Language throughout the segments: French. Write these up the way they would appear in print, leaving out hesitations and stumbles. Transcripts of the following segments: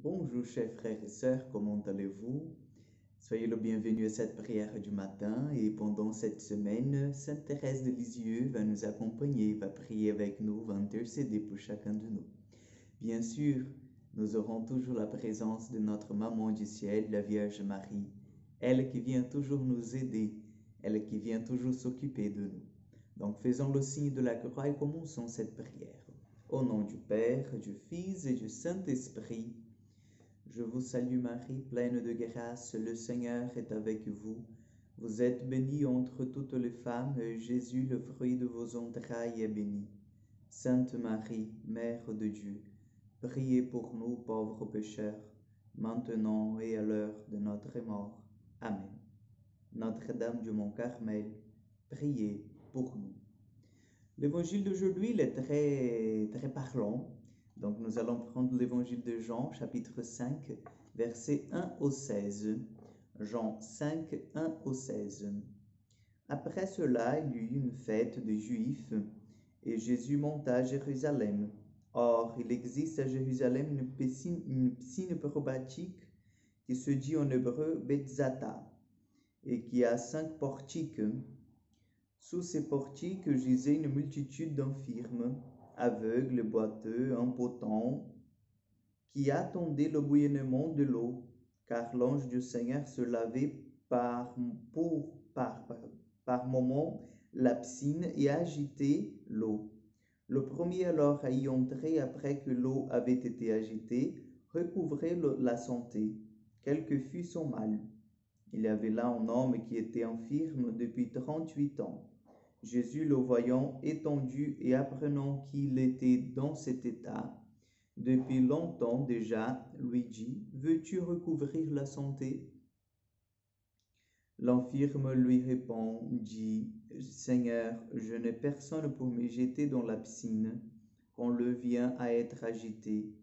Bonjour chers frères et sœurs, comment allez-vous? Soyez le bienvenu à cette prière du matin et pendant cette semaine, Sainte Thérèse de Lisieux va nous accompagner, va prier avec nous, va intercéder pour chacun de nous. Bien sûr, nous aurons toujours la présence de notre Maman du ciel, la Vierge Marie, elle qui vient toujours nous aider, elle qui vient toujours s'occuper de nous. Donc faisons le signe de la croix et commençons cette prière. Au nom du Père, du Fils et du Saint-Esprit. Je vous salue Marie, pleine de grâce, le Seigneur est avec vous. Vous êtes bénie entre toutes les femmes, et Jésus, le fruit de vos entrailles, est béni. Sainte Marie, Mère de Dieu, priez pour nous pauvres pécheurs, maintenant et à l'heure de notre mort. Amen. Notre-Dame du Mont Carmel, priez pour nous. L'évangile d'aujourd'hui est très parlant. Donc nous allons prendre l'évangile de Jean, chapitre 5, versets 1 au 16. Jean 5, 1 au 16. Après cela, il y eut une fête des Juifs, et Jésus monta à Jérusalem. Or, il existe à Jérusalem une piscine probatique qui se dit en hébreu Betzata, et qui a 5 portiques. Sous ces portiques gisait une multitude d'infirmes, aveugles, boiteux, impotents, qui attendaient le bouillonnement de l'eau, car l'ange du Seigneur se lavait par moments la piscine et agitait l'eau. Le premier alors à y entrer après que l'eau avait été agitée, recouvrait la santé, quel que fût son mal. Il y avait là un homme qui était infirme depuis 38 ans. Jésus, le voyant étendu et apprenant qu'il était dans cet état, depuis longtemps déjà, lui dit, « Veux-tu recouvrir la santé ?» L'infirme lui répondit, « Seigneur, je n'ai personne pour me jeter dans la piscine quand l'eau vient à être agitée,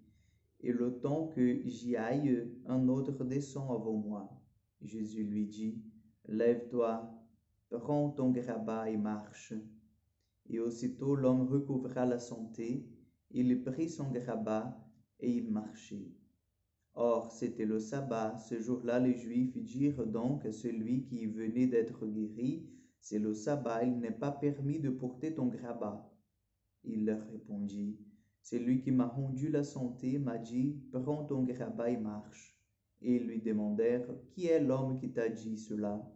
et le temps que j'y aille, un autre descend avant moi. » Jésus lui dit, « Lève-toi, prends ton grabat et marche. » Et aussitôt l'homme recouvra la santé, il prit son grabat et il marchait. Or, c'était le sabbat. Ce jour-là, les Juifs dirent donc à celui qui venait d'être guéri, « C'est le sabbat, il n'est pas permis de porter ton grabat. » Il leur répondit, « Celui qui m'a rendu la santé m'a dit, prends ton grabat et marche. » Et ils lui demandèrent, « Qui est l'homme qui t'a dit cela?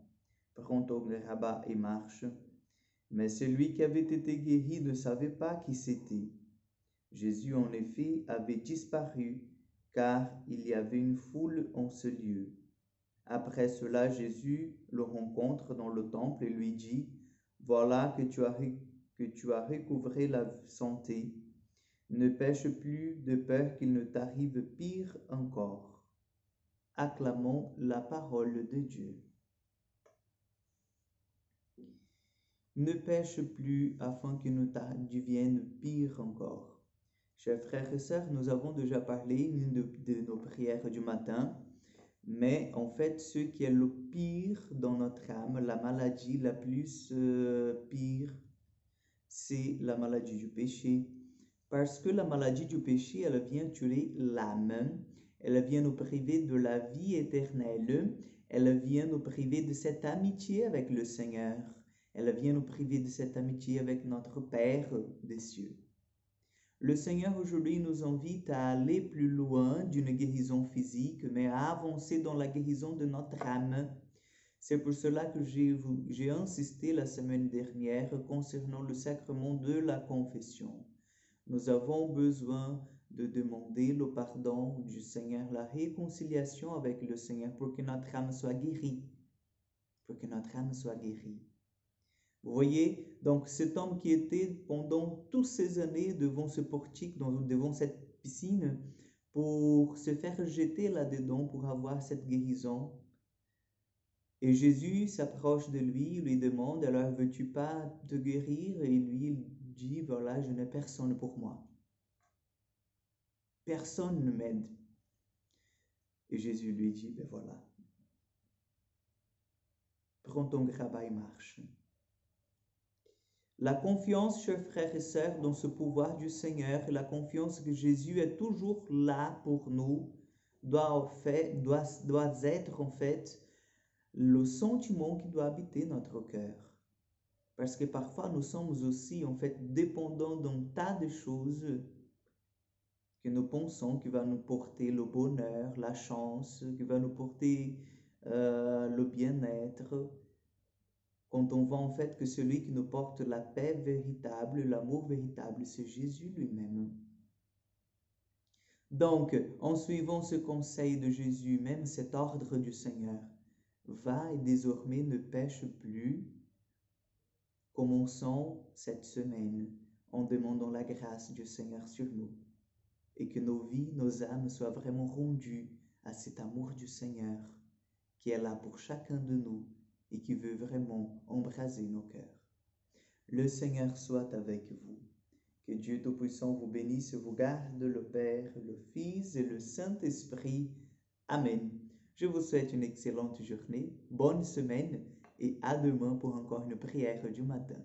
Prends ton grabat et marche. » Mais celui qui avait été guéri ne savait pas qui c'était. Jésus, en effet, avait disparu, car il y avait une foule en ce lieu. Après cela, Jésus le rencontre dans le temple et lui dit, « Voilà que tu as recouvré la santé. Ne pêche plus de peur qu'il ne t'arrive pire encore. » Acclamons la parole de Dieu. Ne pêche plus afin qu'il ne t'advienne pire encore. Chers frères et sœurs, nous avons déjà parlé de nos prières du matin, mais en fait, ce qui est le pire dans notre âme, la maladie la plus pire, c'est la maladie du péché. Parce que la maladie du péché, elle vient tuer l'âme, elle vient nous priver de la vie éternelle, elle vient nous priver de cette amitié avec le Seigneur. Elle vient nous priver de cette amitié avec notre Père des cieux. Le Seigneur aujourd'hui nous invite à aller plus loin d'une guérison physique, mais à avancer dans la guérison de notre âme. C'est pour cela que j'ai insisté la semaine dernière concernant le sacrement de la confession. Nous avons besoin de demander le pardon du Seigneur, la réconciliation avec le Seigneur pour que notre âme soit guérie. Pour que notre âme soit guérie. Vous voyez, donc cet homme qui était pendant toutes ces années devant ce portique, devant cette piscine, pour se faire jeter là-dedans, pour avoir cette guérison. Et Jésus s'approche de lui, lui demande, alors veux-tu pas te guérir? Et lui il dit, voilà, je n'ai personne pour moi. Personne ne m'aide. Et Jésus lui dit, ben voilà, prends ton grabat et marche. La confiance, chers frères et sœurs, dans ce pouvoir du Seigneur, et la confiance que Jésus est toujours là pour nous, doit être en fait le sentiment qui doit habiter notre cœur. Parce que parfois nous sommes aussi en fait dépendants d'un tas de choses que nous pensons qui va nous porter le bonheur, la chance, qui va nous porter le bien-être. Quand on voit en fait que celui qui nous porte la paix véritable, l'amour véritable, c'est Jésus lui-même. Donc, en suivant ce conseil de Jésus, même cet ordre du Seigneur, va et désormais ne pêche plus. Commençons cette semaine en demandant la grâce du Seigneur sur nous et que nos vies, nos âmes soient vraiment rendues à cet amour du Seigneur qui est là pour chacun de nous et qui veut vraiment embraser nos cœurs. Le Seigneur soit avec vous. Que Dieu Tout-Puissant vous bénisse et vous garde, le Père, le Fils et le Saint-Esprit. Amen. Je vous souhaite une excellente journée, bonne semaine et à demain pour encore une prière du matin.